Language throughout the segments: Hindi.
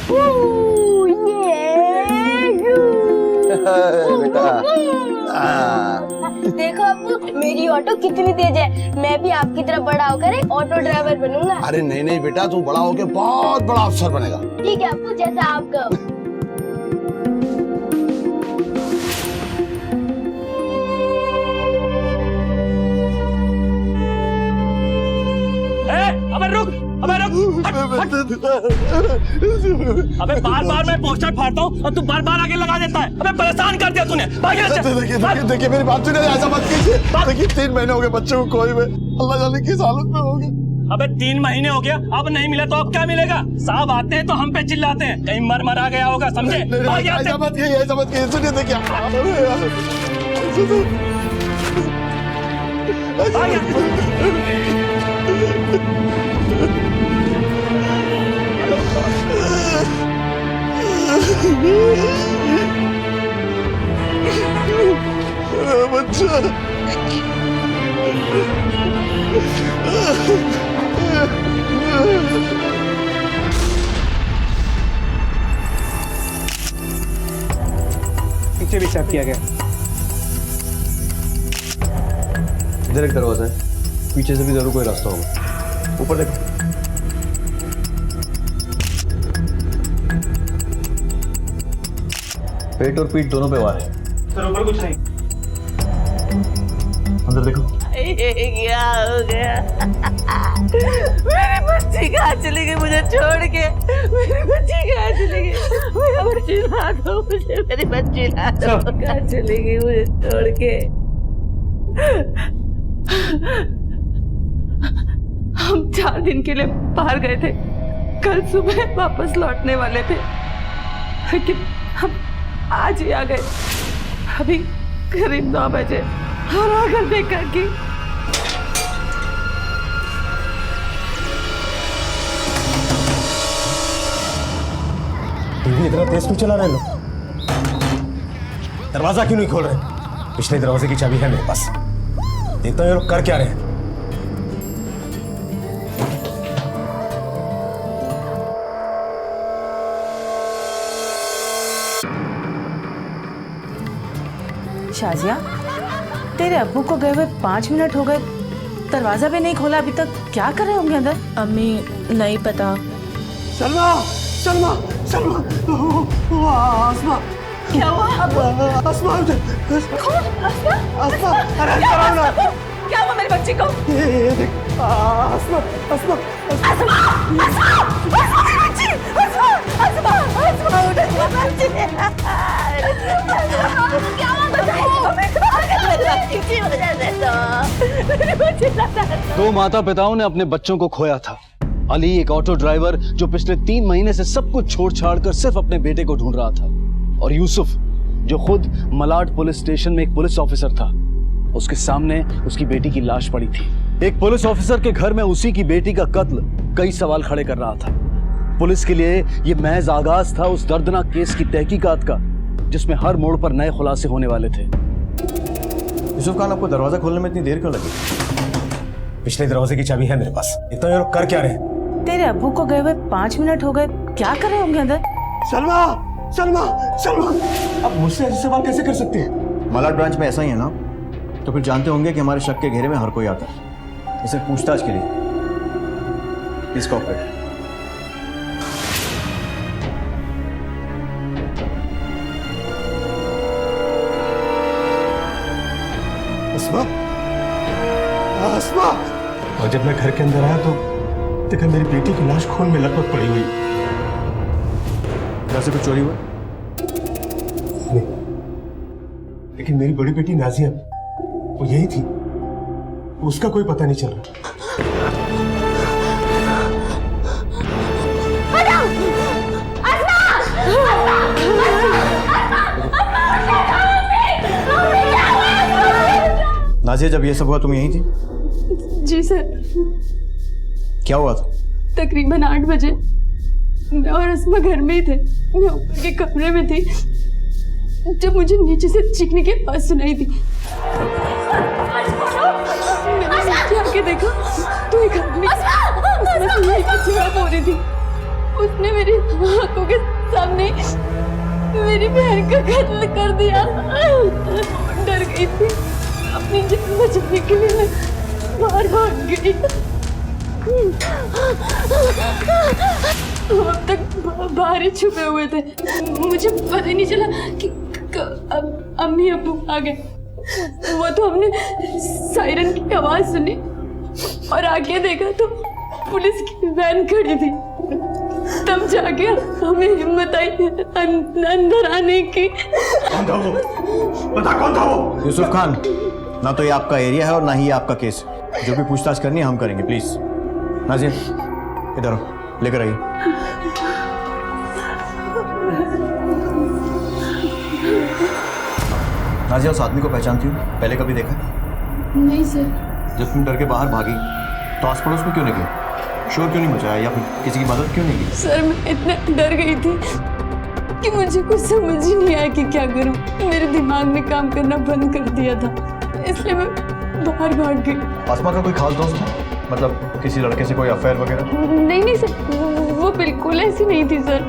बेटा देखो अब्बू, मेरी ऑटो कितनी तेज है। मैं भी आपकी तरह बड़ा होकर एक ऑटो ड्राइवर बनूंगा। अरे नहीं नहीं बेटा, तू बड़ा होके बहुत बड़ा अफसर बनेगा। ठीक है अब्बू, जैसा आप कहो। अबे रुक, अबे रुक, हट, अबे बार-बार मैं पोस्टर फाड़ता हूँ और तू बार-बार आगे लगा देता है। अबे परेशान कर दिया तूने। देखिए मेरी बात सुनिए, ऐसा मत कीजिए। देखिए 3 महीने हो गए बच्चे को खोए हुए, अल्लाह जाने किस हालत में हो गया। अबे 3 महीने हो गया, अब नहीं मिला तो अब क्या मिलेगा? साहब आते हैं तो हम पे चिल्लाते हैं, कहीं मर आ गया होगा, समझे? ऐसा मत कीजिए, सुनिए देखिए। बच्चा पीछे भी चेक किया गया। इधर एक दरवाजा है, पीछे से भी जरूर कोई रास्ता होगा। ऊपर देखो। पेट और पीठ दोनों पे वार है। सर ऊपर कुछ नहीं। अंदर देखो। क्या हो गया? मेरी बच्ची कहाँ चली गई मुझे छोड़ के? मेरी बच्ची कहाँ चली गई? मेरी बच्ची ला दो मुझे, मेरी बच्ची ला दो। कहाँ चली गई मुझे छोड़ के? हम 4 दिन के लिए बाहर गए थे, कल सुबह वापस लौटने वाले थे, लेकिन हम आज ही आ गए। अभी करीब 9 बजे और आकर देखा कि टीवी इतना तेज क्यों चला रहे लोग? दरवाजा क्यों नहीं खोल रहे? पिछले दरवाजे की चाबी है मेरे पास, देखता हूँ ये लोग कर क्या रहे हैं। शाजिया, तेरे अब्बू को गए हुए 5 मिनट हो गए, दरवाजा भी नहीं खोला अभी तक। क्या कर रहे होंगे अंदर? अम्मी नहीं पता। सलमा, सलमा, सलमा, आसमा। क्या हुआ? आसमा, आसमा, अरे क्या हुआ? क्या हुआ मेरी बच्ची को? ये देख, आसमा, आसमा, आसमा, आसमा, आसमा मेरी बच्ची, आसमा, आसमा, आसमा, उठे मेरी बच्ची। क्या हुआ बताओ? मेरी बच्ची की वजह से तो मेरी बच्ची लाता है। 2 माता पिताओं ने अपने बच्चों को खोया था। अली एक ऑटो ड्राइवर जो पिछले 3 महीने से सब कुछ छोड़ छाड़ कर सिर्फ अपने बेटे को ढूंढ रहा था, और यूसुफ जो खुद मलाड पुलिस स्टेशन में एक पुलिस ऑफिसर था। उसके सामने उसकी बेटी की लाश पड़ी थी। एक पुलिस ऑफिसर के घर में उसी की बेटी का कत्ल कई सवाल खड़े कर रहा था। पुलिस के लिए यह महज आगाज था उस दर्दनाक केस की तहकीकात का, जिसमें हर मोड़ पर नए खुलासे होने वाले थे। यूसुफ खान, आपको दरवाजा खोलने में इतनी देर क्यों लगी? पिछले दरवाजे की चाबी है मेरे पास, देखता हूँ ये लोग कर क्या रहे हैं। तेरे अब्बू को गए हुए 5 मिनट हो गए, क्या कर रहे होंगे अंदर? सलमा, सलमा, सलमा, आप मुझसे ऐसे सवाल कैसे कर सकते हैं? मलाड ब्रांच में ऐसा ही है ना, तो फिर जानते होंगे कि हमारे शक के घेरे में हर कोई आता है। इसे पूछताछ के लिए प्लीज कोऑपरेट। आसमा, आसमा। और जब मैं घर के अंदर आया तो देखा मेरी बेटी की लाश खून में लटपट पड़ी हुई। घर से कुछ चोरी हुआ? नहीं, लेकिन मेरी बड़ी बेटी नाजिया वो यही थी, उसका कोई पता नहीं चल रहा। नाजिया, जब ये सब हुआ तुम यहीं थी? जी सर। क्या हुआ था? तकरीबन 8 बजे मैं और अस्मा घर में ही थे। मैं ऊपर के कमरे में थी जब मुझे नीचे से चीखने की आवाज सुनाई दी। मैंने नीचे आके देखा तो एक आदमी हो रही थी। उसने मेरी आंखों के सामने मेरी बहन का कत्ल कर दिया। डर गई थी, अपनी जान बचाने के लिए मैं बाहर भाग गई। वो अब तक बाहर ही छुपे हुए थे, मुझे पता ही नहीं चला कि अम्मी अब्बू आ गए। वो तो हमने सायरन की आवाज सुनी और आगे देखा तो पुलिस की वैन खड़ी थी। तब जाके हमें हिम्मत आई अंदर आने की। कौन था वो? बता कौन था वो? यूसुफ खान, ना तो ये आपका एरिया है और ना ही ये आपका केस। जो भी पूछताछ करनी है हम करेंगे, प्लीज। नाजिया इधर आओ, लेकर आइए। नाजिया उस आदमी को पहचानती हूँ? पहले कभी देखा? नहीं सर। जब तुम डर के बाहर भागी तो आस पड़ोस में क्यों नहीं गई? शोर क्यों नहीं मचाया या फिर किसी की मदद क्यों नहीं की? सर मैं इतना डर गई थी कि मुझे कुछ समझ ही नहीं आया कि क्या करूं। मेरे दिमाग ने काम करना बंद कर दिया था, इसलिए मैं बाहर भाग गई। आसमा का कोई खास दोस्त है? मतलब किसी लड़के से कोई अफेयर वगैरह? नहीं सर, वो बिल्कुल ऐसी नहीं थी सर।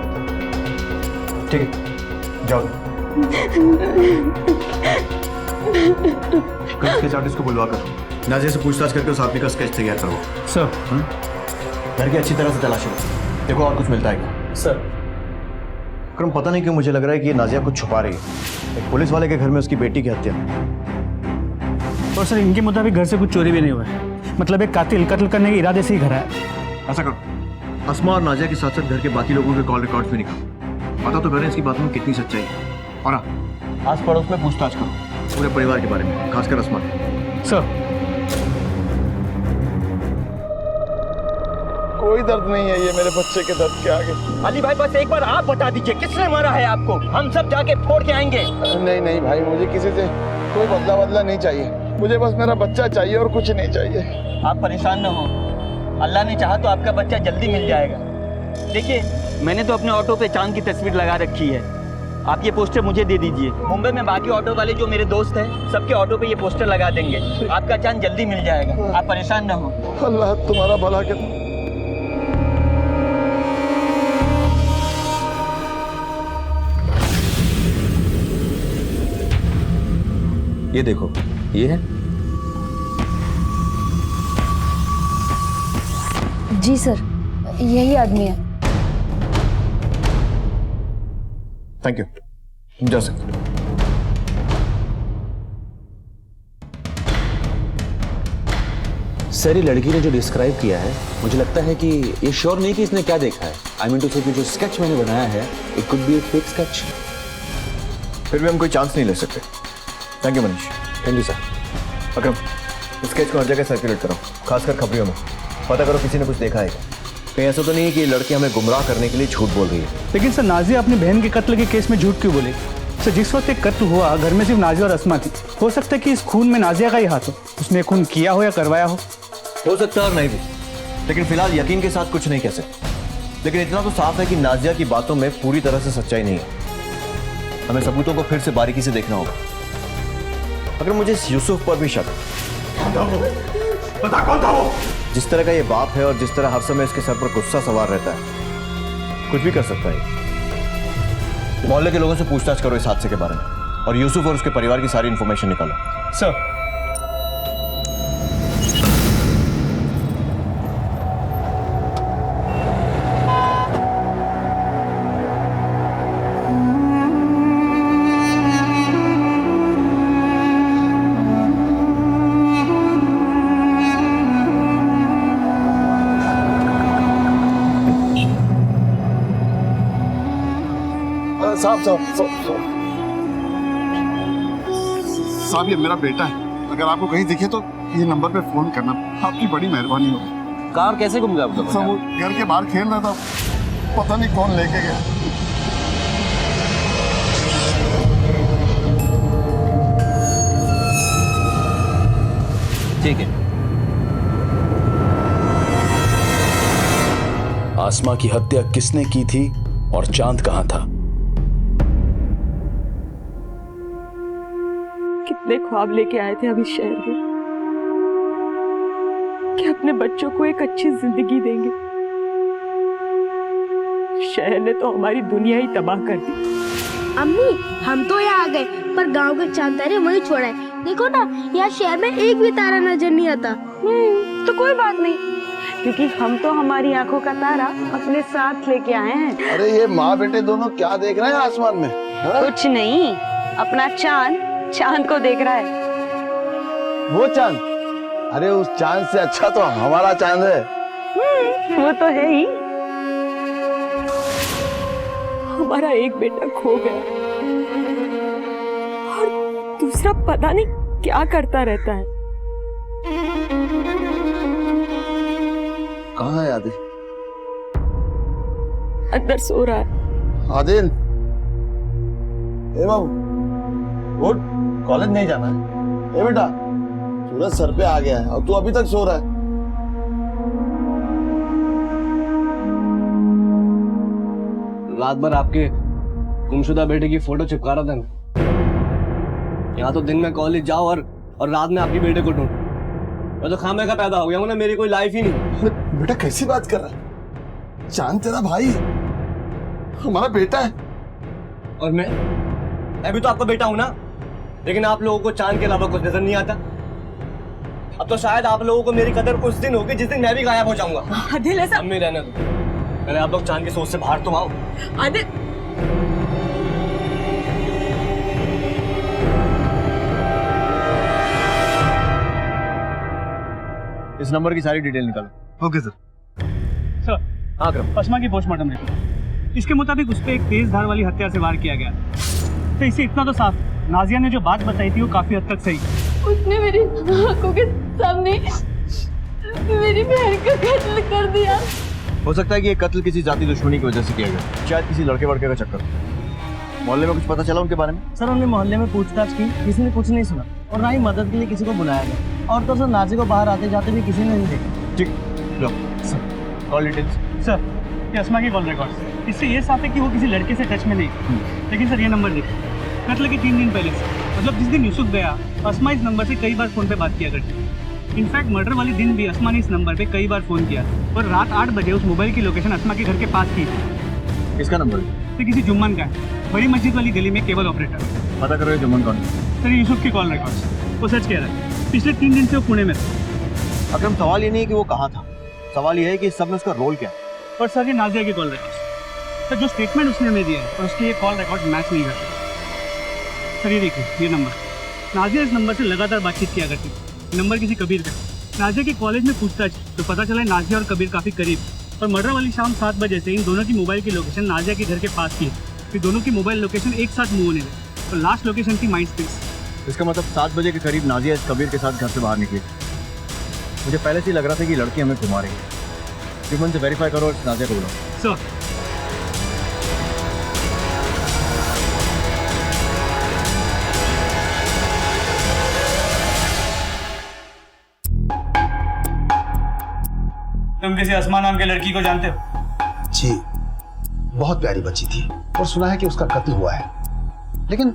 ठीक है, जाओ। स्केच आर्टिस्ट को बुलवा कर नाजिया से पूछताछ करके उस आदमी का स्केच तैयार करो। सर। घर की अच्छी तरह से तलाशी लो, देखो और कुछ मिलता है क्या। सर। विक्रम, पता नहीं क्यों मुझे लग रहा है कि ये नाजिया कुछ छुपा रही है। एक पुलिस वाले के घर में उसकी बेटी की हत्या। और सर इनके मुताबिक घर से कुछ चोरी भी नहीं हुआ है, मतलब एक कातिल कत्ल करने के इरादे से ही घर आया। ऐसा करो, अस्मा और नाजिया के साथ साथ घर के बाकी लोगों के कॉल रिकॉर्ड्स भी निकालो, पता तो करें इसकी बात में कितनी सच्चाई है। और आस पड़ोस में पूछताछ करो पूरे परिवार के बारे में, खासकर अस्मा के। सर। कोई दर्द नहीं है ये मेरे बच्चे के दर्द के आगे। अली भाई बस एक बार आप बता दीजिए किसने मारा है आपको, हम सब जाके फोड़ के आएंगे। नहीं नहीं भाई, मुझे किसी से कोई बदला नहीं चाहिए। मुझे बस मेरा बच्चा चाहिए और कुछ नहीं चाहिए। आप परेशान न हो, अल्लाह ने चाहा तो आपका बच्चा जल्दी मिल जाएगा। देखिए मैंने तो अपने ऑटो पे चांद की तस्वीर लगा रखी है, आप ये पोस्टर मुझे दे दीजिए। मुंबई में बाकी ऑटो वाले जो मेरे दोस्त हैं सबके ऑटो पे ये पोस्टर लगा देंगे, आपका चांद जल्दी मिल जाएगा, आप परेशान न हो। अल्लाह तुम्हारा भला करे। ये देखो, ये है। जी सर, यही आदमी है। थैंक यू, तुम जा सकते हो। सर ये लड़की ने जो डिस्क्राइब किया है, मुझे लगता है कि ये श्योर नहीं कि इसने क्या देखा है। आई मीन टू से जो स्केच मैंने बनाया है, it could be A fake sketch. फिर भी हम कोई चांस नहीं ले सकते। Thank you Manish. Thank you sir. Akram, sketch को हर जगह सर्कुलेट करो, खासकर खबरियों में। पता करो किसी ने कुछ देखा है क्या। कहीं ऐसा तो नहीं है कि ये लड़की हमें गुमराह करने के लिए झूठ बोल रही है। लेकिन सर नाजिया अपनी बहन के कत्ल के केस में झूठ क्यों बोले? सर जिस वक्त एक कत्ल हुआ घर में सिर्फ नाजिया और अस्मा थी, हो सकता है कि इस खून में नाजिया का ही हाथ हो, उसने खून किया हो या करवाया हो सकता है और नहीं भी, लेकिन फिलहाल यकीन के साथ कुछ नहीं कह सकते। लेकिन इतना तो साफ है कि नाजिया की बातों में पूरी तरह से सच्चाई नहीं है। हमें सबूतों को फिर से बारीकी से देखना होगा। अगर मुझे इस यूसुफ पर भी शक, बता कौन था वो? जिस तरह का ये बाप है और जिस तरह हर समय इसके सर पर गुस्सा सवार रहता है, कुछ भी कर सकता है। मोहल्ले के लोगों से पूछताछ करो इस हादसे के बारे में और यूसुफ और उसके परिवार की सारी इंफॉर्मेशन निकालो। सर। साहब ये मेरा बेटा है, अगर आपको कहीं दिखे तो ये नंबर पे फोन करना, आपकी बड़ी मेहरबानी होगी। कार कैसे गुम गया? सब वो घर के बाहर खेल रहा था, पता नहीं कौन लेके गया। ठीक है। आसमा की हत्या किसने की थी और चांद कहां था? कितने ख्वाब लेके आए थे हम इस शहर में कि अपने बच्चों को एक अच्छी जिंदगी देंगे, शहर ने तो हमारी दुनिया ही तबाह कर दी। अम्मी हम तो यहाँ आ गए पर गांव के चांद तारे वही छोड़ा है। देखो ना यहाँ शहर में एक भी तारा नजर नहीं आता। तो कोई बात नहीं, क्योंकि हम तो हमारी आंखों का तारा अपने साथ लेके आए हैं। अरे ये माँ बेटे दोनों क्या देख रहे हैं आसमान में? हाँ? कुछ नहीं, अपना चांद चांद को देख रहा है। वो चांद? अरे उस चांद से अच्छा तो हमारा चांद है। वो तो है ही। हमारा एक बेटा खो गया और दूसरा पता नहीं क्या करता रहता है। कहाँ है आदिल? अंदर सो रहा है। आदिल, ए बाबू, उठ, कॉलेज नहीं जाना है। ए बेटा, सूरज सर पे आ गया है और तू अभी तक सो रहा है। रात भर आपके गुमशुदा बेटे की फोटो चिपका रहा था मैं। यहाँ तो दिन में कॉलेज जाओ और रात में आपके बेटे को ढूंढो। मैं तो खामे का पैदा हो गया हूँ ना, मेरी कोई लाइफ ही नहीं। अरे बेटा कैसी बात कर रहा है? चांद तेरा भाई है, हमारा बेटा है। और मैं भी तो आपका बेटा हूं ना, लेकिन आप लोगों को चांद के अलावा कुछ नजर नहीं आता। अब तो शायद आप लोगों को मेरी कदर उस दिन होगी जिस दिन मैं भी गायब हो जाऊंगा। आदिल ऐसा अम्मी रहने दो, पहले आप लोग चांद की सोच से बाहर तो आओ। आदिल, इस नंबर की सारी डिटेल निकालो। Okay sir. सर, हाँ करम। अस्मा की पोस्टमार्टम रिपोर्ट, इसके मुताबिक उस पर एक तेज धार वाली हत्या से वार किया गया। तो इससे इतना तो साफ, नाजिया ने जो बात बताई थी वो काफी हद तक सही। उसने मेरी आंखों के सामने मेरी बहन का कत्ल कर दिया। हो सकता है कि ये कत्ल किसी जाति दुश्मनी की वजह से किया गया, शायद किसी लड़के वड़के का चक्कर। मोहल्ले में कुछ पता चला उनके बारे में? सर हमने मोहल्ले में पूछताछ की, किसी ने कुछ नहीं सुना और ना ही मदद के लिए किसी को बुलाया गया। और तो सर नाजी को बाहर आते जाते भी किसी ने नहीं देखा। ठीक, लो सर, कॉल डिटेल्स। सर, ये अस्मा की कॉल रिकॉर्ड, इससे ये साफ है कि वो किसी लड़के से टच में नहीं। लेकिन सर ये नंबर देखिए, कत्ल के 3 दिन पहले से, मतलब जिस दिन यूसुफ गया, अस्मा इस नंबर से कई बार फोन पे बात किया करती। इनफैक्ट मर्डर वाले दिन भी अस्मा ने इस नंबर पे कई बार फोन किया और रात 8 बजे उस मोबाइल की लोकेशन अस्मा के घर के पास की थी। किसका नंबर? तो किसी जुम्मन का है, बड़ी मस्जिद वाली गली में केबल ऑपरेटर। पता करो ये जुम्मन कौन है? सर यूसुफ की कॉल रिकॉर्ड्स, वो सच कह रहा है, पिछले 3 दिन से वो पुणे में था। अकरम, सवाल ये नहीं है कि वो कहाँ था, सवाल ये है कि इस सब में उसका रोल क्या है। और सर ये नाजिया की कॉल रिकॉर्ड्स, सर जो स्टेटमेंट उसने हमें दिया है और उसके ये कॉल रिकॉर्ड मैच नहीं करते। सर ये देखिए, ये नंबर, नाजिया इस नंबर से लगातार बातचीत किया करती थी। नंबर किसी कबीर का। नाजिया के कॉलेज में पूछताछ तो पता चला नाजिया और कबीर काफ़ी करीब, और मर्डर वाली शाम 7 बजे से इन दोनों की मोबाइल की लोकेशन नाजिया के घर के पास की। फिर दोनों की मोबाइल लोकेशन एक साथ मूव होने लगी और लास्ट लोकेशन थी माइंड स्पेस। इसका मतलब 7 बजे के करीब नाजिया इस कबीर के साथ घर से बाहर निकली। मुझे पहले से ही लग रहा था कि लड़की हमें घुमा रही है। जुम्मन से वेरीफाई करो और नाजिया को बुलाओ। सर, तुम किसी अस्मा नाम के लड़की को जानते हो? जी, बहुत प्यारी बच्ची थी और सुना है कि उसका कत्ल हुआ है। लेकिन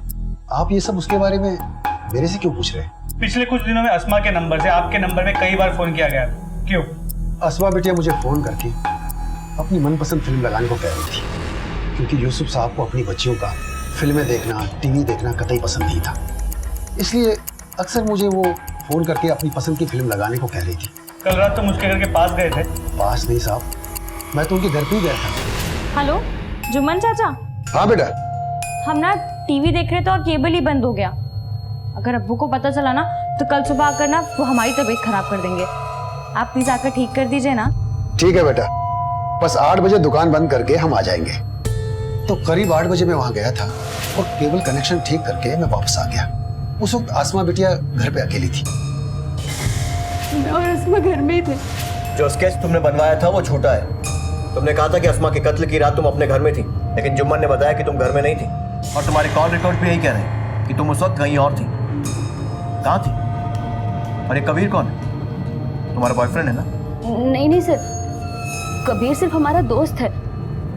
आप ये सब उसके बारे में मेरे से क्यों पूछ रहे हैं? पिछले कुछ दिनों में अस्मा के नंबर से आपके नंबर में कई बार फोन किया गया, क्यों? अस्मा बेटिया मुझे फोन करके अपनी मनपसंद फिल्म लगाने को कह रही थी, क्योंकि यूसुफ साहब को अपनी बच्चियों का फिल्में देखना, टीवी देखना कतई पसंद नहीं था। इसलिए अक्सर मुझे वो फोन करके अपनी पसंद की फिल्म लगाने को कह रही थी। कल रात तुम उसके घर के पास गए थे? पास नहीं साहब, मैं तो उनके घर पे ही गया था। हेलो जुम्मन चाचा। हाँ बेटा। हम ना टीवी देख रहे थे और केबल ही बंद हो गया। अगर अब्बू को पता चला ना तो कल सुबह आकर ना वो हमारी तबीयत खराब कर देंगे। आप प्लीज आकर ठीक कर दीजिए ना। ठीक है बेटा, बस 8 बजे दुकान बंद करके हम आ जाएंगे। तो करीब 8 बजे मैं वहां गया था और केबल कनेक्शन ठीक करके मैं वापस आ गया। उस वक्त आसमा बिटिया घर पे अकेली थी। मैं और अस्मा घर में ही थे। जो स्केच तुमने बनवाया था वो छोटा है। तुमने कहा था कि अस्मा के कत्ल की रात तुम अपने घर में थी, लेकिन जुम्मन ने बताया कि तुम घर में नहीं थी और तुम्हारे कॉल रिकॉर्ड भी यही कह रहे हैं कि तुम उस वक्त कहीं और थी। कहाँ थी? और ये कबीर कौन है? तुम्हारा बॉयफ्रेंड है ना? नहीं सर, कबीर सिर्फ हमारा दोस्त है।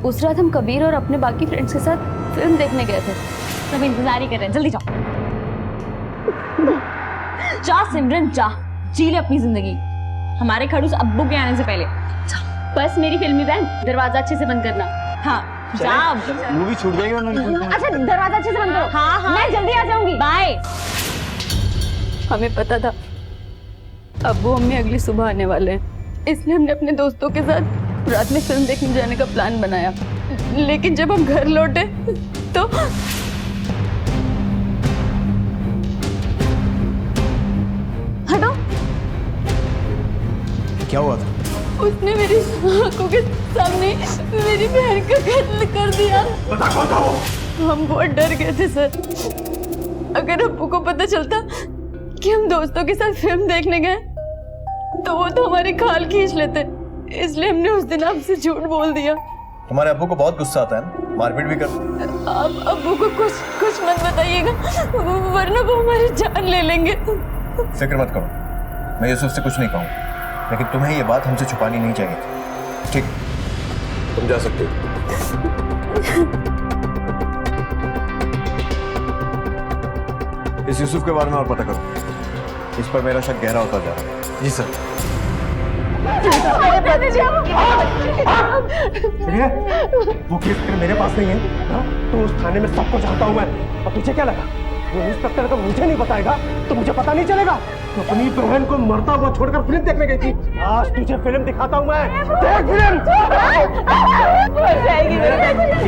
उस रात हम कबीर और अपने बाकी फ्रेंड्स के साथ फिल्म देखने गए थे। सब इंतजार ही कर रहे हैं, जल्दी जाओ। जा सिमरन जा, जी ले अपनी जिंदगी हमारे खड़ूस अब्बू के आने से पहले। बस मेरी फिल्मी बहन, दरवाजा अच्छे से बंद करना। हाँ जा। मूवी छूट जाएगी वरना। अच्छा दरवाजा अच्छे से बंद करो। हाँ हाँ मैं जल्दी आ जाऊंगी। बाय। हमें पता था अब्बू अम्मी अगली सुबह आने वाले हैं, इसलिए हमने अपने दोस्तों के साथ रात में फिल्म देखने जाने का प्लान बनाया। लेकिन जब हम घर लौटे तो हटो। क्या हुआ था? उसने मेरी आंखों के सामने मेरी बहन का कत्ल कर दिया। बता कौन था वो? हम बहुत डर गए थे सर। अगर अब्बू को पता चलता कि हम दोस्तों के साथ फिल्म देखने गए तो वो तो हमारी खाल खींच लेते, इसलिए हमने उस दिन आपसे झूठ बोल दिया। तुम्हारे अब्बू को बहुत गुस्सा आता है ना, मारपीट भी करते। आप अब्बू को कुछ मत बताइएगा, वरना वो हमारी जान ले लेंगे। फिक्र मत करो, मैं यूसुफ से कुछ नहीं कहूँगा, लेकिन तुम्हें ये बात हमसे छुपानी नहीं चाहिए थी। ठीक, तुम जा सकते हो। इस यूसुफ के बारे में और पता करो, इस पर मेरा शक गहरा होता जा रहा है। जी सर। वो केस मेरे पास नहीं है। हाँ? तो उस थाने में सबको जानता हूँ मैं। और तुझे क्या लगा वो इंस्पेक्टर को मुझे नहीं बताएगा तो मुझे पता नहीं चलेगा? तो अपनी बहन को मरता हुआ छोड़कर फिल्म देखने गई थी। आज तुझे फिल्म दिखाता हूँ मैं। देख फिल्म।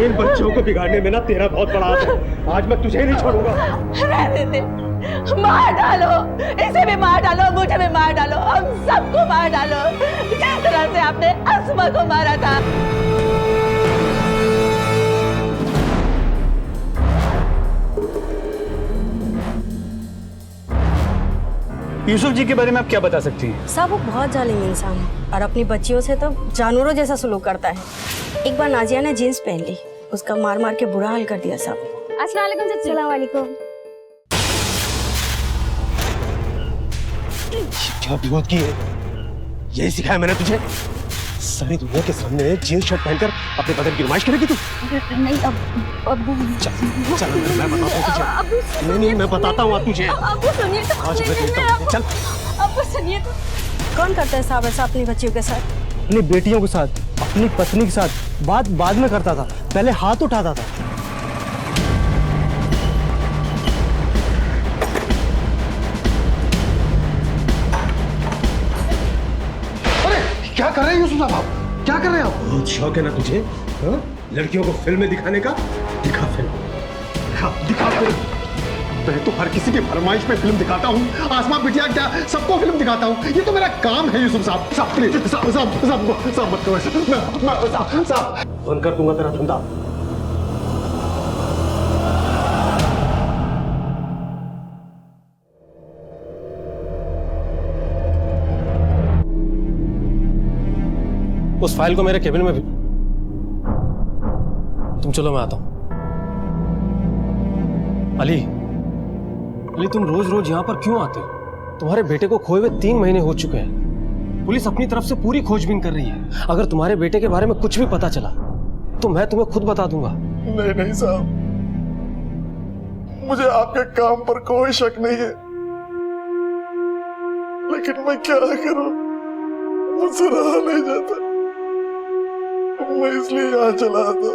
इन बच्चों को बिगाड़ने में ना तेरा बहुत बड़ा हाथ है। आज मैं तुझे ही नहीं छोड़ूंगा। रहने दे, मार डालो, इसे भी मार डालो, मुझे भी मार डालो, हम सबको मार डालो, जिस तरह से आपने अस्मा को मारा था। यूसुफ जी के बारे में आप क्या बता सकती हैं? साहब वो बहुत जालिम इंसान है और अपनी बच्चियों से तो जानवरों जैसा सलूक करता है। एक बार नाजिया ने जींस पहन ली, उसका मार मार के बुरा हाल कर दिया साहब। अस्सलाम वालेकुम। क्या बिगोद की है? यही सिखाया मैंने तुझे? सारी दुनिया के सामने जींस शर्ट पहनकर अपने बदन की नुमाइश करेगी तू? नहीं अब्बू चल मैं बताता हूँ तुझे। नहीं मैं बताता हूँ तुझे। अब्बू सुनिए तो। आज मैं देखता हूँ। चल। अब्बू सुनिए तो। कौन करता है साहब ऐसा अपनी बच्चियों के साथ? अपनी बेटियों के साथ, अपनी पत्नी के साथ बात बाद में करता था, पहले हाथ उठाता था। क्या कर रहे हैं यूसुफ साहब आप? क्या कर रहे हैं आप? बहुत शौक है ना तुझे? हाँ? लड़कियों को फिल्में दिखाने का? दिखा फिल्म, दिखा फिल्म। मैं तो हर किसी की फरमाइश पे फिल्म दिखाता हूँ। आसमा बिटिया क्या सबको फिल्म दिखाता हूँ। ये तो मेरा काम है यूसुफ साहब। साहब प्लीज, साहब मत करो ऐसा। साहब बंद कर दूंगा तेरा धंधा। उस फाइल को मेरे केबिन में भी। तुम चलो मैं आता हूं। अली, तुम रोज रोज यहां पर क्यों आते हो? तुम्हारे बेटे को खोए हुए 3 महीने हो चुके हैं। पुलिस अपनी तरफ से पूरी खोजबीन कर रही है। अगर तुम्हारे बेटे के बारे में कुछ भी पता चला तो मैं तुम्हें खुद बता दूंगा। नहीं साहब, मुझे आपके काम पर कोई शक नहीं है, लेकिन मैं क्या करूं, मुझसे रहा नहीं जाता। मैं इसलिए यहाँ चला था।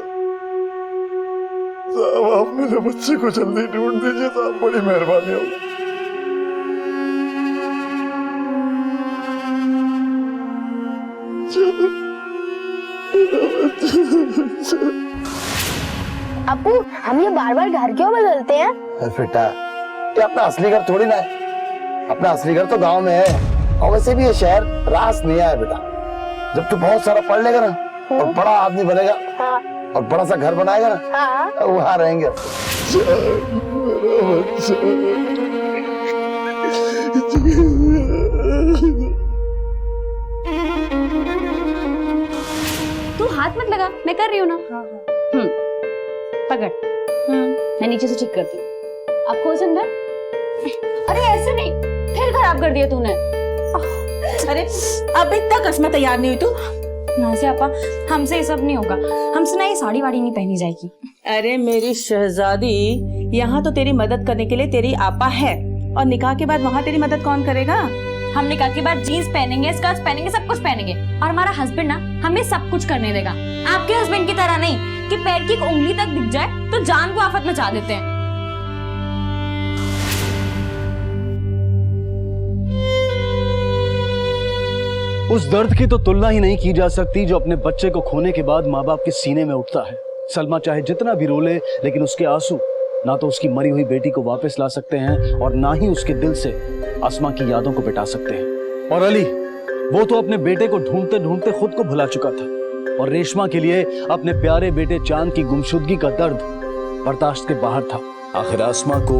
साहब आप मेरे बच्चे को जल्दी ढूंढ दीजिए साहब, बड़ी मेहरबानी होगी। अपू हम ये बार बार घर क्यों बदलते हैं? बेटा ये अपना असली घर थोड़ी ना है, अपना असली घर तो गांव में है। और वैसे भी ये शहर रास नहीं है बेटा। जब तू बहुत सारा पढ़ लेगा ना और बड़ा आदमी बनेगा और बड़ा सा घर बनाएगा ना, वहां रहेंगे। तू हाथ मत लगा, मैं कर रही हूँ ना। पकड़। मैं नीचे से ठीक करती हूँ। अब खोज अंदर। अरे ऐसे नहीं, फिर खराब कर दिया तूने। अरे अब इतना कसम तैयार नहीं हुई तू? नाज़िया आपा, हमसे ये सब नहीं होगा। हमसे ना ये साड़ी वाड़ी नहीं पहनी जाएगी। अरे मेरी शहजादी, यहाँ तो तेरी मदद करने के लिए तेरी आपा है, और निकाह के बाद वहाँ तेरी मदद कौन करेगा? हमने कहा कि बार जीन्स पहनेंगे, स्कर्ट्स पहनेंगे, सब कुछ पहनेंगे और हमारा हस्बैंड ना हमें सब कुछ करने देगा। आपके हस्बैंड की तरह नहीं कि पैर की एक उंगली तक दिख जाए तो जान को आफत मचा देते हैं। उस दर्द की तो तुलना ही नहीं की जा सकती जो अपने बच्चे को खोने के बाद माँ बाप के सीने में उठता है। सलमा चाहे जितना भी रोले, लेकिन उसके आंसू ना तो उसकी मरी हुई बेटी को वापस ला सकते हैं और ना ही उसके दिल से आसमा की यादों को मिटा सकते हैं। और अली, वो तो अपने बेटे को ढूंढते ढूंढते खुद को भुला चुका था और रेशमा के लिए अपने प्यारे बेटे चांद की गुमशुदगी का दर्द बर्दाश्त के बाहर था। आखिर आसमा को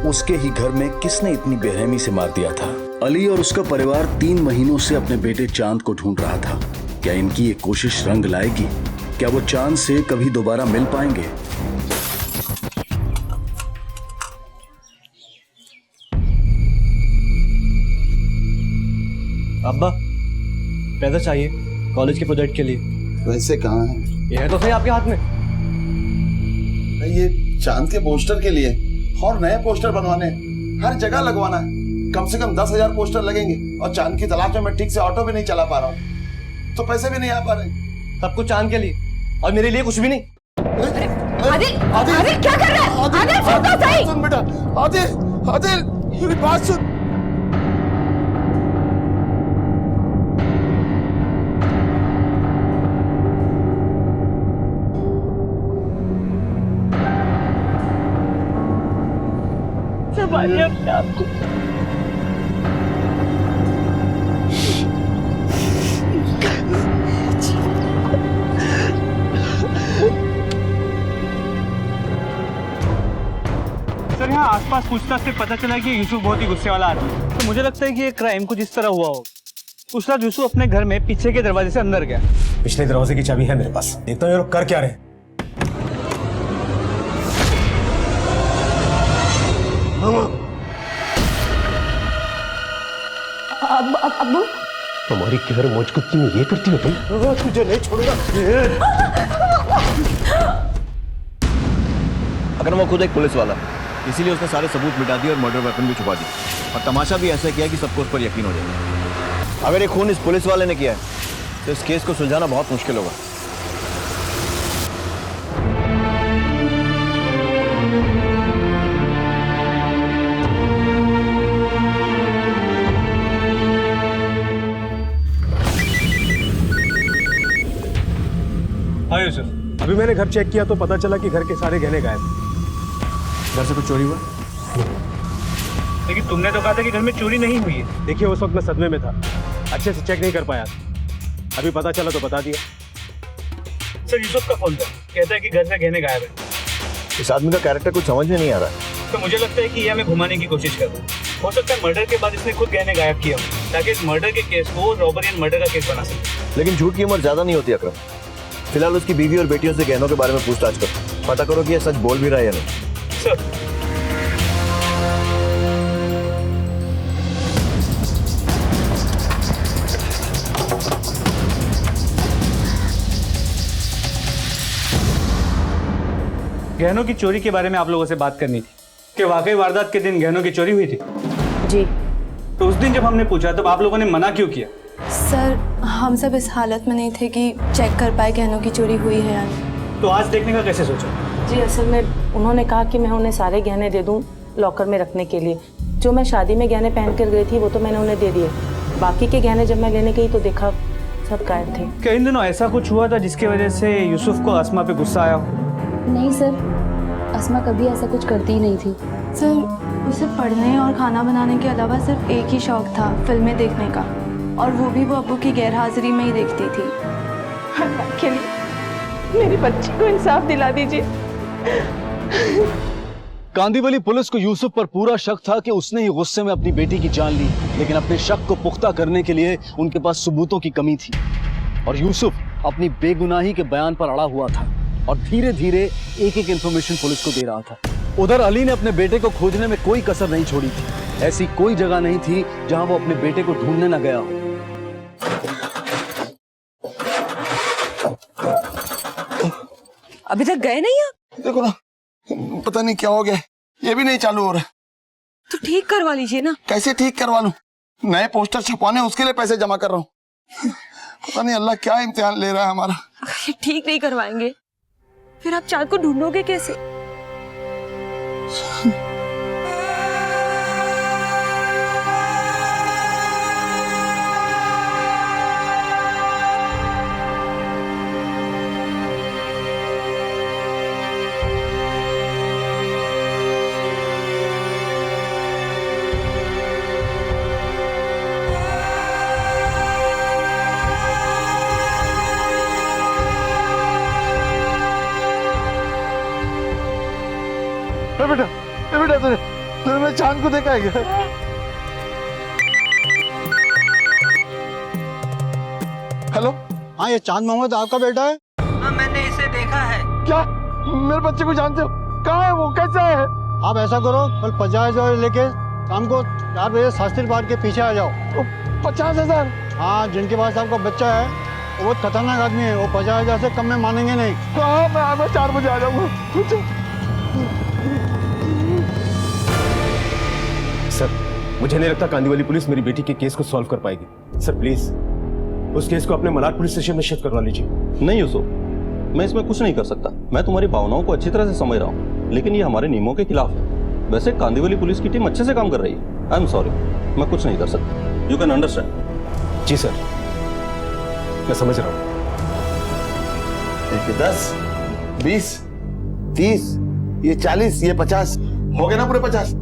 उसके ही घर में किसने इतनी बेरहमी से मार दिया था? अली और उसका परिवार 3 महीनों से अपने बेटे चांद को ढूंढ रहा था। क्या इनकी ये कोशिश रंग लाएगी? क्या वो चांद से कभी दोबारा मिल पाएंगे? अब्बा, पैसा चाहिए कॉलेज के प्रोजेक्ट के लिए। वैसे कहाँ है? ये है तो सही आपके हाथ में। ये चांद के पोस्टर के लिए और नए पोस्टर बनवाने, हर जगह लगवाना है। कम से कम 10,000 पोस्टर लगेंगे और चांद की तलाश में मैं ठीक से ऑटो भी नहीं चला पा रहा हूँ, तो पैसे भी नहीं आ पा रहे। सब कुछ चांद के लिए और मेरे लिए कुछ भी नहीं। आदिल, आदिल क्या कर रहा है? आदिल सुन तो सही। सुन बेटा, आदिल, आदिल मेरी बात सुन। संभालिए अपने आप को। सर, यहाँ आसपास पूछताछ से पता चला कि यूसुफ बहुत ही गुस्से वाला आदमी है। तो मुझे लगता है कि ये क्राइम कुछ इस तरह हुआ हो। उस रात यूसुफ अपने घर में पीछे के दरवाजे से अंदर गया। पिछले दरवाजे की चाबी है मेरे पास। देखता हूँ ये लोग कर क्या रहे हैं। अब्बू, हमारी गैर मौजूदगी में ये करती हो तुम? तुझे नहीं छोड़ूंगा। अगर वो खुद एक पुलिस वाला, इसीलिए उसने सारे सबूत मिटा दिए और मर्डर वेपन भी छुपा दिया। और तमाशा भी ऐसा किया कि सबको उस पर यकीन हो जाए। अगर ये खून इस पुलिस वाले ने किया है तो इस केस को सुलझाना बहुत मुश्किल होगा। हाँ यूसुफ, अभी मैंने घर चेक किया तो पता चला कि घर के सारे गहने गायब। घर से कुछ चोरी हुआ? लेकिन तुमने तो कहा था कि घर में चोरी नहीं हुई है। देखिए, उस वक्त मैं सदमे में था, अच्छे से चेक नहीं कर पाया। अभी पता चला तो बता दिया। सर, यूसुफ का फोन था, कहता है कि घर से गहने गायब है। इस आदमी का कैरेक्टर कुछ समझ में नहीं आ रहा है। तो मुझे लगता है कि ये हमें घुमाने की कोशिश कर रहा है। हो सकता है मर्डर के बाद इसने खुद गहने गायब किया हो ताकि इस मर्डर के केस को रॉबरी एंड मर्डर का केस बना सके। लेकिन झूठ की उम्र ज्यादा नहीं होती अकरम। फिलहाल उसकी बीवी और बेटियों से गहनों के बारे में पूछताछ करो, पता करो कि ये सच बोल भी रहा है या नहीं। सर, गहनों की चोरी के बारे में आप लोगों से बात करनी थी कि वाकई वारदात के दिन गहनों की चोरी हुई थी। जी। तो उस दिन जब हमने पूछा तब आप लोगों ने मना क्यों किया? सर, हम सब इस हालत में नहीं थे कि चेक कर पाए गहनों की चोरी हुई है या नहीं। तो आज देखने का कैसे सोचा? जी, असल में उन्होंने कहा कि मैं उन्हें सारे गहने दे दूं लॉकर में रखने के लिए। जो मैं शादी में गहने पहन कर गई थी वो तो मैंने उन्हें दे दिए। बाकी के गहने जब मैं लेने गई तो देखा सब गायब थे। क्या इन दिनों ऐसा कुछ हुआ था जिसकी वजह से यूसुफ को आसमा पे गुस्सा आया हो? नहीं सर, अस्मा कभी ऐसा कुछ करती ही नहीं थी। सर, उसे पढ़ने और खाना बनाने के अलावा सिर्फ एक ही शौक था, फिल्में देखने का, और वो भी वो अब्बू की गैरहाजिरी में ही देखती थी। अल्लाह के लिए मेरी बच्ची को इंसाफ दिला दीजिए। कांदीवली पुलिस को यूसुफ पर पूरा शक था कि उसने ही गुस्से में अपनी बेटी की जान ली, लेकिन अपने शक को पुख्ता करने के लिए उनके पास सबूतों की कमी थी और यूसुफ अपनी बेगुनाही के बयान पर अड़ा हुआ था और धीरे धीरे एक एक इंफॉर्मेशन पुलिस को दे रहा था। उधर अली ने अपने बेटे को खोजने में कोई कसर नहीं छोड़ी थी। ऐसी कोई जगह नहीं थी जहां वो अपने बेटे को ढूंढने न गया हो। अभी तक गए नहीं आप? देखो ना, पता नहीं क्या हो गया, ये भी नहीं चालू हो रहा। तो ठीक करवा लीजिए ना। कैसे ठीक करवा लूं? नए पोस्टर छपवाने उसके लिए पैसे जमा कर रहा हूँ। पता नहीं अल्लाह क्या इम्तिहान ले रहा है हमारा। ये ठीक नहीं करवाएंगे, फिर आप चांद को ढूंढोगे कैसे? बेटा तूने मैं चांद को देखा है क्या? हेलो, हाँ ये चांद मोहम्मद आपका बेटा है? हाँ मैंने इसे देखा है। क्या मेरे बच्चे को जानते हो? कहाँ है वो, कैसा है? आप ऐसा करो, कल 50,000 लेके शाम को 4 बजे शास्त्री पार्क के पीछे आ जाओ। 50,000? हाँ, जिनके पास आपका बच्चा है वो बहुत खतरनाक आदमी है, वो 50,000 से कम में मानेंगे नहीं। हाँ मैं 4 बजे आ जाऊंगा। सर, मुझे नहीं लगता कांदीवली पुलिस मेरी बेटी के केस को सॉल्व कर पाएगी। सर प्लीज उस केस को अपने मलाड पुलिस स्टेशन में शिफ्ट करवा लीजिए। नहीं यूसुफ, मैं इसमें कुछ नहीं कर सकता। मैं तुम्हारी भावनाओं को अच्छी तरह से समझ रहा हूँ, लेकिन ये हमारे नियमों के खिलाफ है। वैसे कांदीवली पुलिस की टीम अच्छे से काम कर रही है। आई एम सॉरी, मैं कुछ नहीं कर सकता। You can understand. जी सर, मैं समझ रहा हूँ। 10, 20, 30, ये 40, ये 50 हो गए ना पूरे 50।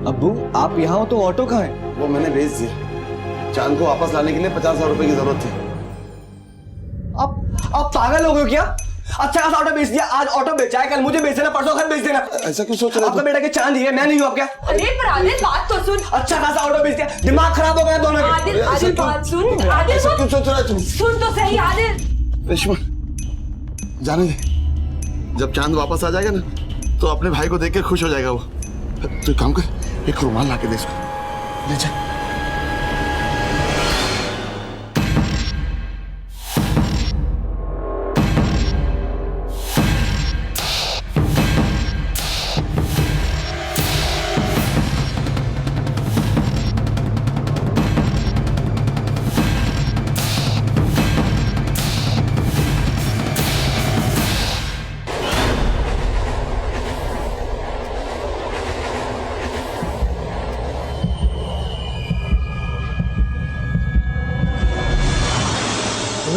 अब्बू आप यहाँ हो तो ऑटो कहाँ है? वो मैंने भेज दिया। चांद को वापस लाने के लिए 50,000 रुपए की जरूरत थी। आप पागल हो गए क्या? अच्छा खासा ऑटो बेच दिया, आज ऑटो बेचा है, कल मुझे बेच देना, परसों घर बेच देना। ऐसा क्यों सोच रहे हो? आपका बेटा के चांद ही है, मैं नहीं हूँ। आप क्या? अरे पर आदिल बात तो सुन। अच्छा खासा ऑटो बेच दिया, दिमाग खराब हो गया दोनों का। आदिल बात सुन। आदिल ऐसा क्यों सोच रहा है तुम? सुन तो सही आदिल। रेशमा जाने दे, जब चांद वापस आ जाएगा ना तो अपने भाई को देख के खुश हो जाएगा वो। तो काम कर, एक रुमाल ला के दे इसको, ले जा।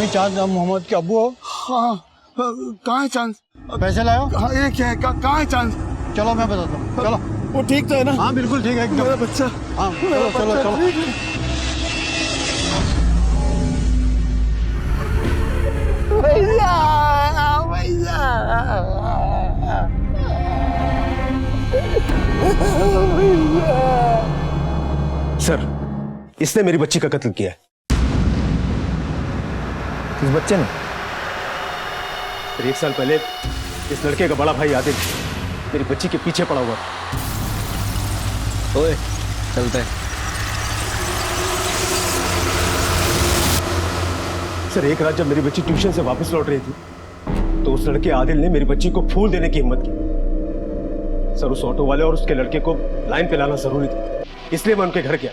चांद मोहम्मद के अब्बू हो? हाँ, कहाँ है चांद? पैसे लाओ। हाँ ये क्या है, कहाँ है चांद? चलो मैं बताता हूँ, चलो। वो ठीक तो है ना? हाँ बिल्कुल ठीक है, मेरा बच्चा। हाँ चलो चलो चलो। भैया भैया सर, इसने मेरी बच्ची का कत्ल किया है। किस बच्चे ने? फिर 1 साल पहले इस लड़के का बड़ा भाई आदिल मेरी बच्ची के पीछे पड़ा हुआ। ओए चलते हैं। सर एक रात जब मेरी बच्ची ट्यूशन से वापस लौट रही थी तो उस लड़के आदिल ने मेरी बच्ची को फूल देने की हिम्मत की। सर उस ऑटो वाले और उसके लड़के को लाइन पे लाना जरूरी था, इसलिए मैं उनके घर गया।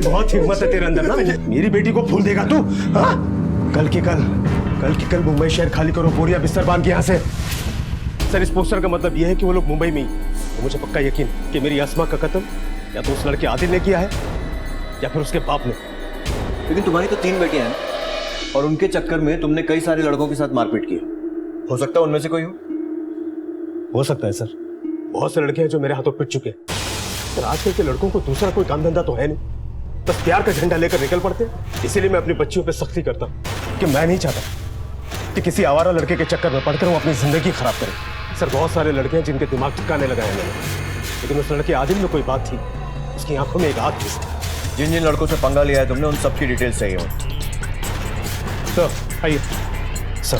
बहुत हिम्मत है तेरे अंदर ना। मेरी बेटी को फूल देगा तू? हाँ? कल की कल मुंबई शहर खाली करो, बोरिया बिस्तर बांध के यहाँ से। सर इस पोस्टर का मतलब यह है कि वो लोग मुंबई में ही। तो मुझे पक्का यकीन कि मेरी आसमा का कत्ल या तो उस लड़के आदिल ने किया है या फिर उसके बाप ने। लेकिन तुम्हारी तो 3 बेटियां हैं और उनके चक्कर में तुमने कई सारे लड़कों के साथ मारपीट की। हो सकता है उनमें से कोई हो सकता है सर, बहुत से लड़के हैं जो मेरे हाथों पिट चुके हैं। सर आजकल के लड़कों को दूसरा कोई काम धंधा तो है नहीं, बस प्यार का झंडा लेकर निकल पड़ते हैं। इसीलिए मैं अपनी बच्चियों पे सख्ती करता हूँ कि मैं नहीं चाहता कि किसी आवारा लड़के के चक्कर में पड़कर वो अपनी जिंदगी खराब करे। सर बहुत सारे लड़के हैं जिनके दिमाग ठिकाने लगाए मैंने, लेकिन उस लड़के आदिल में कोई बात थी, उसकी आंखों में एक आग थी। जिन जिन लड़कों से पंगा लिया है तुमने उन सबकी डिटेल्स चाहिए हो। सर आइए। सर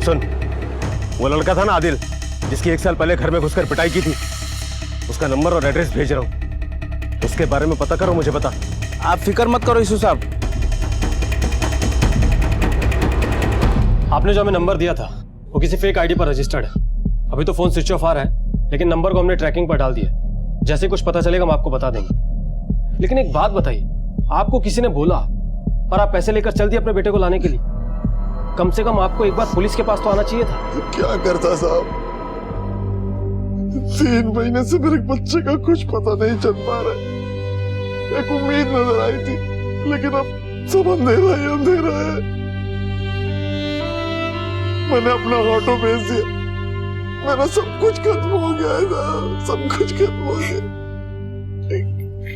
सुन, वो लड़का था ना आदिल, जिसकी 1 साल पहले घर में घुसकर पिटाई की थी, उसका नंबर और एड्रेस भेज रहा हूँ। उसके बारे में पता करो, मुझे बता। आप फिक्र मत करो यूसुफ साहब। आपने जो हमें नंबर दिया था वो किसी फेक आईडी पर रजिस्टर्ड है। अभी तो फोन स्विच ऑफ आ रहा है, लेकिन नंबर को हमने ट्रैकिंग पर डाल दिया। जैसे कुछ पता चलेगा हम आपको बता देंगे। लेकिन एक बात बताइए, आपको किसी ने बोला और आप पैसे लेकर चल दिए अपने बेटे को लाने के लिए? कम से कम आपको एक बार पुलिस के पास तो आना चाहिए था। क्या करता साहब, 3 महीने से मेरे बच्चे का कुछ पता नहीं चल पा रहा है। एक उम्मीद नजर आई थी, लेकिन अब सब अंधेरा ही अंधेरा है। मैंने अपना ऑटो बेच दिया, मेरा सब कुछ खत्म हो गया है साहब, सब कुछ खत्म हो गया।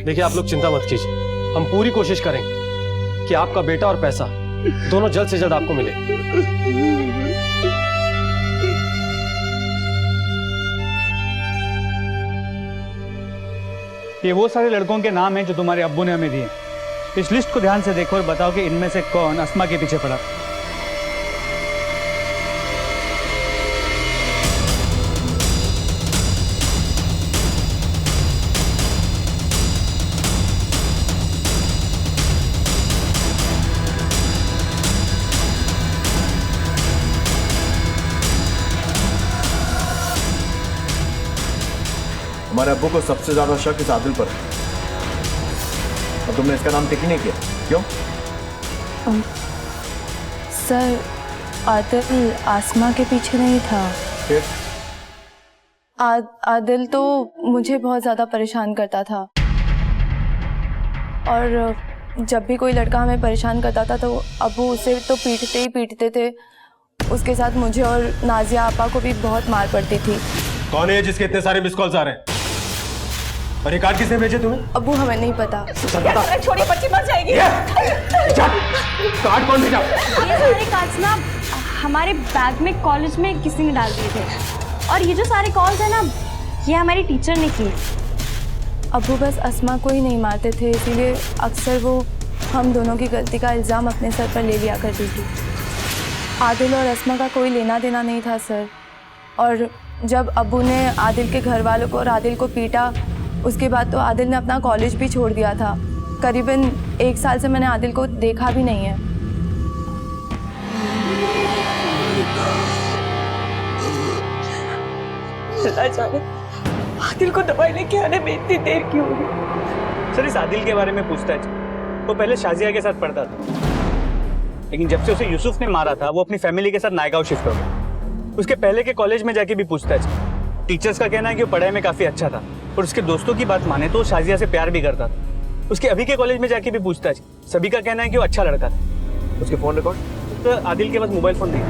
देखिए, आप लोग चिंता मत कीजिए, हम पूरी कोशिश करेंगे कि आपका बेटा और पैसा दोनों जल्द से जल्द आपको मिले। ये वो सारे लड़कों के नाम हैं जो तुम्हारे अब्बू ने हमें दिए। इस लिस्ट को ध्यान से देखो और बताओ कि इनमें से कौन अस्मा के पीछे पड़ा। हमारे अब्बू को सबसे ज्यादा शक इस आदिल पर है, और तुमने इसका नाम टिक ही नहीं किया, क्यों? सर, आदिल आसमा के पीछे नहीं था। फिर? आदिल तो मुझे बहुत ज़्यादा परेशान करता था, और जब भी कोई लड़का हमें परेशान करता था तो अब्बू उसे तो पीटते ही पीटते थे। उसके साथ मुझे और नाजिया आपा को भी बहुत मार पड़ती थी। कौन है जिसके इतने सारे मिस कॉल्स आ रहे हैं? और ये कार्ड किसने भेजे तुम्हें? अब्बू, हमें नहीं पता। छोड़ी, बच्ची मर जाएगी। कार्ड कौन भेजा? ये सारे कार्ड्स ना हमारे बैग में कॉलेज में किसी ने डाल दिए थे, और ये जो सारे कॉल्स है ना, ये हमारी टीचर ने की। अब्बू बस अस्मा को ही नहीं मारते थे, इसीलिए अक्सर वो हम दोनों की गलती का इल्ज़ाम अपने सर पर ले लिया करती थी। आदिल और अस्मा का कोई लेना देना नहीं था सर। और जब अब्बू ने आदिल के घर वालों को और आदिल को पीटा, उसके बाद तो आदिल ने अपना कॉलेज भी छोड़ दिया था। करीबन 1 साल से मैंने आदिल को देखा भी नहीं है। अल्लाह जाने आदिल को दवाई लेके आने में इतनी देर क्यों हुई? सर, इस आदिल के बारे में पूछताछ, वो पहले शाजिया के साथ पढ़ता था, लेकिन जब से उसे यूसुफ ने मारा था वो अपनी फैमिली के साथ नायगांव शिफ्ट हो गया। उसके पहले के कॉलेज में जाके भी पूछताछ, टीचर्स का कहना है कि वो पढ़ाई में काफी अच्छा था, और उसके दोस्तों की बात माने तो वो शाजिया से प्यार भी करता था। उसके अभी के कॉलेज में जाके भी पूछताछ, सभी का कहना है कि वो अच्छा लड़का था। उसके फोन रिकॉर्ड? तो आदिल के पास मोबाइल फोन नहीं।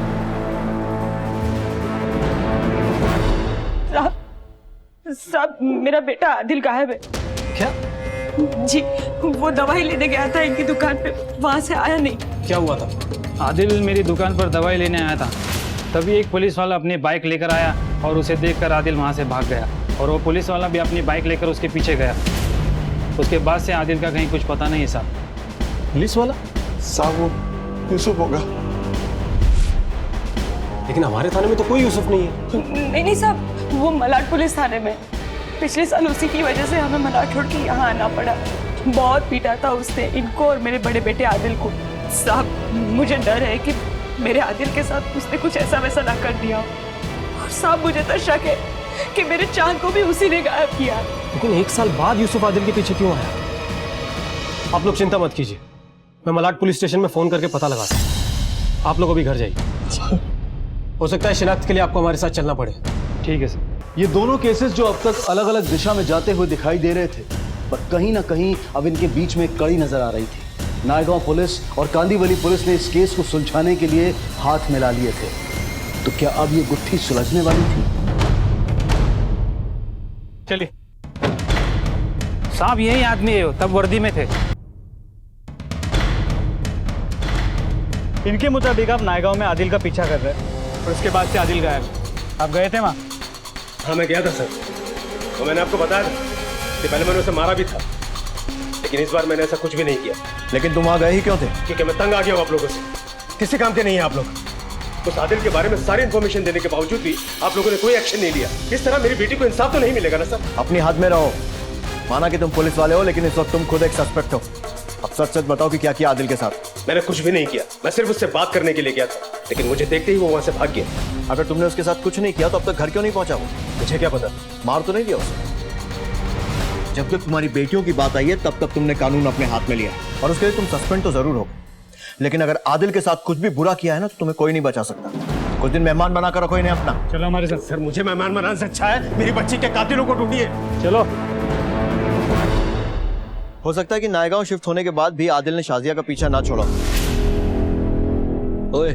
साहब, मेरा बेटा आदिल गायब है। क्या? जी, वो दवाई लेने गया था इनकी दुकान पे, वहाँ से आया नहीं। क्या हुआ था? आदिल मेरी दुकान पर दवाई लेने आया था, तभी एक पुलिस वाला अपनी बाइक लेकर आया और उसे देखकर आदिल वहाँ से भाग गया, और वो पुलिस वाला भी अपनी बाइक लेकर उसके पीछे गया। उसके बाद से आदिल का कहीं कुछ पता नहीं है साहब। पुलिस वाला? साहब, वो यूसुफ होगा। लेकिन हमारे थाने में तो कोई यूसुफ नहीं है। नहीं साहब, वो मलाड पुलिस थाने में। पिछले साल उसी की वजह से हमें मलाड छोड़ के यहाँ आना पड़ा। बहुत पीटा था उसने इनको और मेरे बड़े बेटे आदिल को। साहब, मुझे डर है कि मेरे आदिल के साथ उसने कुछ ऐसा वैसा ना कर दिया। और साहब, मुझे तो शक है कि मेरे चांद को भी उसी ने गायब किया। लेकिन 1 साल बाद यूसुफ आदिल के पीछे क्यों आया? आप लोग चिंता मत कीजिए, मैं मलाड पुलिस स्टेशन में फोन करके पता लगाता हूँ। आप लोग अभी घर जाइए। हो सकता है शिनाख्त के लिए आपको हमारे साथ चलना पड़े। ठीक है सर। ये दोनों केसेस जो अब तक अलग अलग दिशा में जाते हुए दिखाई दे रहे थे, पर कहीं ना कहीं अब इनके बीच में एक कड़ी नजर आ रही थी। नायगांव पुलिस और कांदीवली पुलिस ने इस केस को सुलझाने के लिए हाथ मिला लिए थे। तो क्या अब ये गुत्थी सुलझने वाली थी? चलिए साहब, यही आदमी है, तब वर्दी में थे। इनके मुताबिक आप नायगांव में आदिल का पीछा कर रहे हैं, और उसके बाद से आदिल गायब। आप गए थे वहाँ? हाँ, मैं गया था सर। तो मैंने आपको बताया था कि पहले मैंने उसे मारा भी था, लेकिन इस बार मैंने ऐसा कुछ भी नहीं किया। लेकिन तुम वहाँ गए ही क्यों थे? क्योंकि मैं तंग आ गया हूँ आप लोगों से। किसी काम के नहीं है आप लोग। उस आदिल के बारे में सारी इंफॉर्मेशन देने के बावजूद भी आप लोगों ने कोई एक्शन नहीं लिया। इस तरह मेरी बेटी को इंसाफ तो नहीं मिलेगा ना सर? अपनी हाथ में रहो। माना कि तुम पुलिस वाले हो, लेकिन इस वक्त तुम खुद एक सस्पेक्ट हो। अब सच सच बताओ कि क्या किया आदिल के साथ। मैंने कुछ भी नहीं किया, मैं सिर्फ उससे बात करने के लिए गया था, लेकिन मुझे देखते ही वो वहां से भाग गया। अगर तुमने उसके साथ कुछ नहीं किया तो अब तक घर क्यों नहीं पहुंचा वो? मुझे क्या पता, मार तो नहीं दिया उसे? जब तक तुम्हारी बेटियों की बात आई है तब तक तुमने कानून अपने हाथ में लिया और उसके लिए तुम सस्पेंड तो जरूर हो, लेकिन अगर आदिल के साथ कुछ भी बुरा किया है ना तो तुम्हें कोई नहीं बचा सकता। कुछ दिन मेहमान बनाकर रखो इन्हें अपना। चलो हमारे साथ। सर मुझे मेहमान बनाने से अच्छा है मेरी बच्ची के कातिलों को ढूंढिए। चलो। हो सकता है कि नायगांव शिफ्ट होने के बाद भी आदिल ने शाजिया का पीछा ना छोड़ा। ओए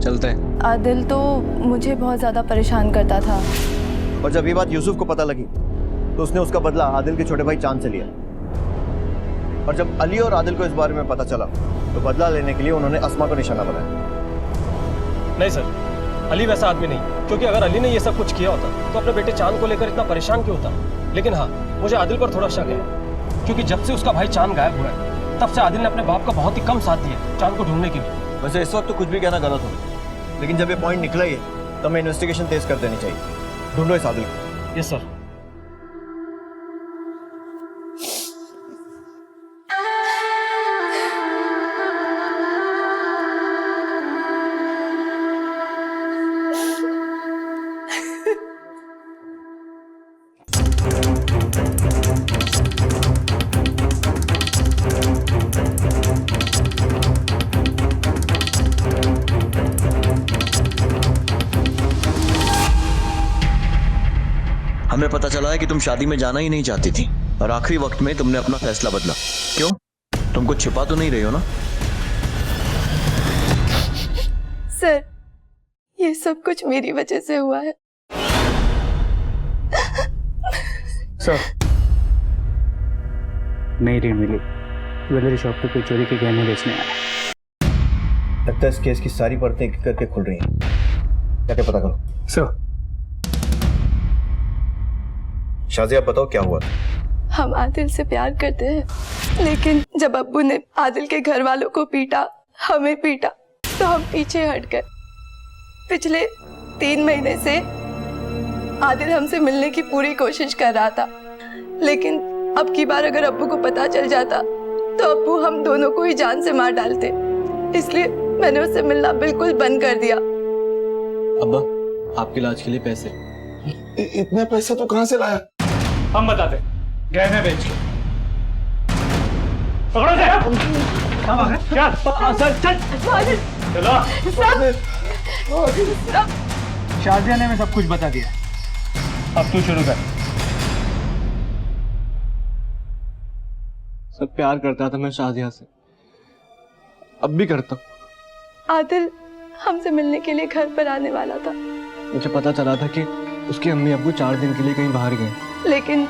चलते हैं। आदिल तो मुझे बहुत ज्यादा परेशान करता था, और जब ये बात यूसुफ को पता लगी तो उसने उसका बदला आदिल के छोटे भाई चांद से लिया। और जब अली और आदिल को इस बारे में पता चला तो बदला लेने के लिए उन्होंने अस्मा को निशाना बनाया। नहीं सर, अली वैसा आदमी नहीं, क्योंकि अगर अली ने ये सब कुछ किया होता तो अपने बेटे चांद को लेकर इतना परेशान क्यों होता। लेकिन हाँ, मुझे आदिल पर थोड़ा शक है, क्योंकि जब से उसका भाई चांद गायब हुआ है तब से आदिल ने अपने बाप का बहुत ही कम साथ दिया चांद को ढूंढने के लिए। वैसे इस वक्त तो कुछ भी कहना गलत हो, लेकिन जब ये पॉइंट निकला ही है तो हमें इन्वेस्टिगेशन तेज कर देनी चाहिए। ढूंढो इस आदिल को। Yes sir. हमें पता चला है कि तुम शादी में जाना ही नहीं चाहती थी और आखिरी वक्त में तुमने अपना फैसला बदला। क्यों? तुम कुछ छिपा तो नहीं रही हो ना? सर ये सब कुछ मेरी वजह से हुआ है। सर नहीं रीड मिली, ज्वेलरी शॉप पे कोई चोरी के गहने बेचने आया। लगता है इस केस की सारी परतें एक करके खुल रही हैं। क्या पता करो। सर शाजिया बताओ क्या हुआ? हम आदिल से प्यार करते हैं, लेकिन जब अब्बू ने आदिल के घर वालों को पीटा, हमें पीटा, तो हम पीछे हट गए। पिछले 3 महीने से आदिल हमसे मिलने की पूरी कोशिश कर रहा था, लेकिन अब की बार अगर अब्बू को पता चल जाता तो अब्बू हम दोनों को ही जान से मार डालते। इसलिए मैंने उससे मिलना बिल्कुल बंद कर दिया। अब्बा आपके इलाज के लिए पैसे। इतने पैसे तो कहां से लाया? हम बताते, गहने बेच के। पकड़ो चल। चलो शाजिया ने हमें सब कुछ बता दिया, अब तू शुरू कर। सब प्यार करता था मैं शाजिया से, अब भी करता हूँ। आदिल हमसे मिलने के लिए घर पर आने वाला था। मुझे पता चला था कि उसके अम्मी अब्बू 4 दिन के लिए कहीं बाहर गए, लेकिन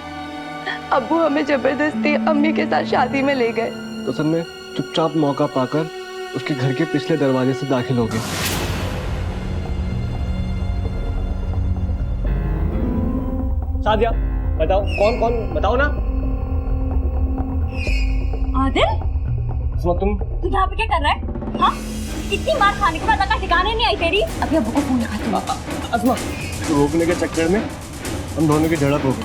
अब्बू हमें जबरदस्ती अम्मी के साथ शादी में ले गए। तो सब में चुपचाप मौका पाकर उसके घर के पिछले दरवाजे से दाखिल हो गए। शादिया बताओ कौन कौन, बताओ ना। आदिल तुम यहाँ पे क्या कर रहा है? हाँ? इतनी मार खाने के बाद अगर ठिकाने नहीं आई तेरी। अभी अब्बू को फोन लगाती हूँ। अस्मा, रोकने के चक्कर में हम दोनों की झड़प हो गई,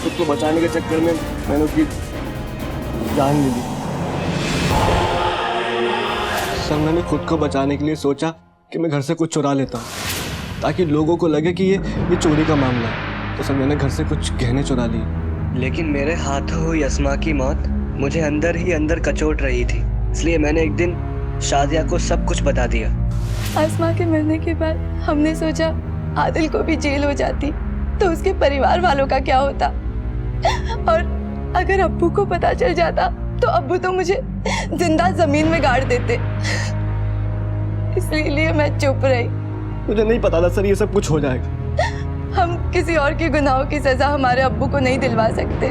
खुद को बचाने के चक्कर में मैंने उसकी जान ले ली। सर मैंने खुद को बचाने के लिए सोचा कि मैं घर से कुछ चुरा लेता हूँ ताकि लोगों को लगे कि ये चोरी का मामला है। तो सर मैंने घर से कुछ गहने चुरा लिए। लेकिन मेरे हाथों हुई अस्मा की मौत मुझे अंदर ही अंदर कचोट रही थी, इसलिए मैंने एक दिन शाजिया को सब कुछ बता दिया। अस्मा के मरने के बाद हमने सोचा आदिल को भी जेल हो जाती तो उसके परिवार वालों का क्या होता, और अगर अब्बू को पता चल जाता तो अब्बू तो मुझे जिंदा जमीन में गाड़ देते। इसलिए मैं चुप रही। मुझे नहीं पता था सर ये सब कुछ हो जाएगा। हम किसी और के गुनाहों की सजा हमारे अब्बू को नहीं दिलवा सकते।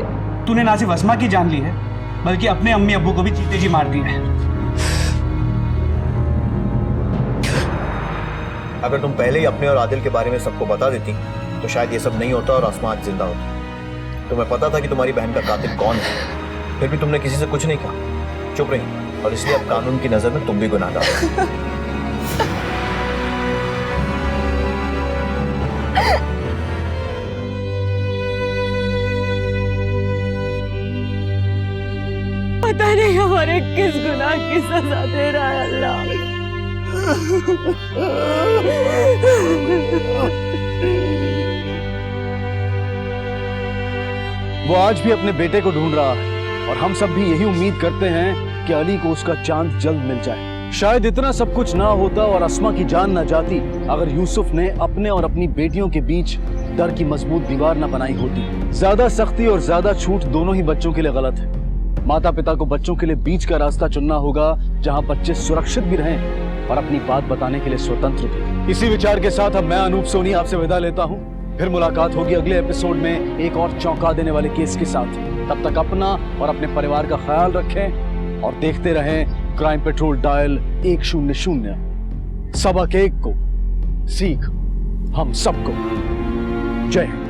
तूने ना सिर्फ अस्मा की जान ली है, बल्कि अपने अम्मी अब्बू को भी चीते जी मार दिया है। अगर तुम पहले ही अपने और आदिल के बारे में सबको बता देती तो शायद ये सब नहीं होता और आसमा आज जिंदा होती। तुम्हें पता था कि तुम्हारी बहन का कातिल कौन है, फिर भी तुमने किसी से कुछ नहीं कहा, चुप रही, और इसलिए अब कानून की नजर में तुम भी गुनाहगार हो। जाने हमारे किस गुनाह की सजा दे रहा है अल्लाह। वो आज भी अपने बेटे को ढूंढ रहा है और हम सब भी यही उम्मीद करते हैं कि अली को उसका चांद जल्द मिल जाए। शायद इतना सब कुछ ना होता और अस्मा की जान न जाती अगर यूसुफ ने अपने और अपनी बेटियों के बीच डर की मजबूत दीवार न बनाई होती। ज्यादा सख्ती और ज्यादा छूट दोनों ही बच्चों के लिए गलत है। माता पिता को बच्चों के लिए बीच का रास्ता चुनना होगा जहां बच्चे सुरक्षित भी रहें और अपनी बात बताने के लिए स्वतंत्र भी। इसी विचार के साथ अब मैं अनूप सोनी आपसे विदा लेता हूं। फिर मुलाकात होगी अगले एपिसोड में एक और चौंका देने वाले केस के साथ। तब तक अपना और अपने परिवार का ख्याल रखें और देखते रहें क्राइम पेट्रोल डायल 100। सबक एक को सीख हम सबको। जय हिंद।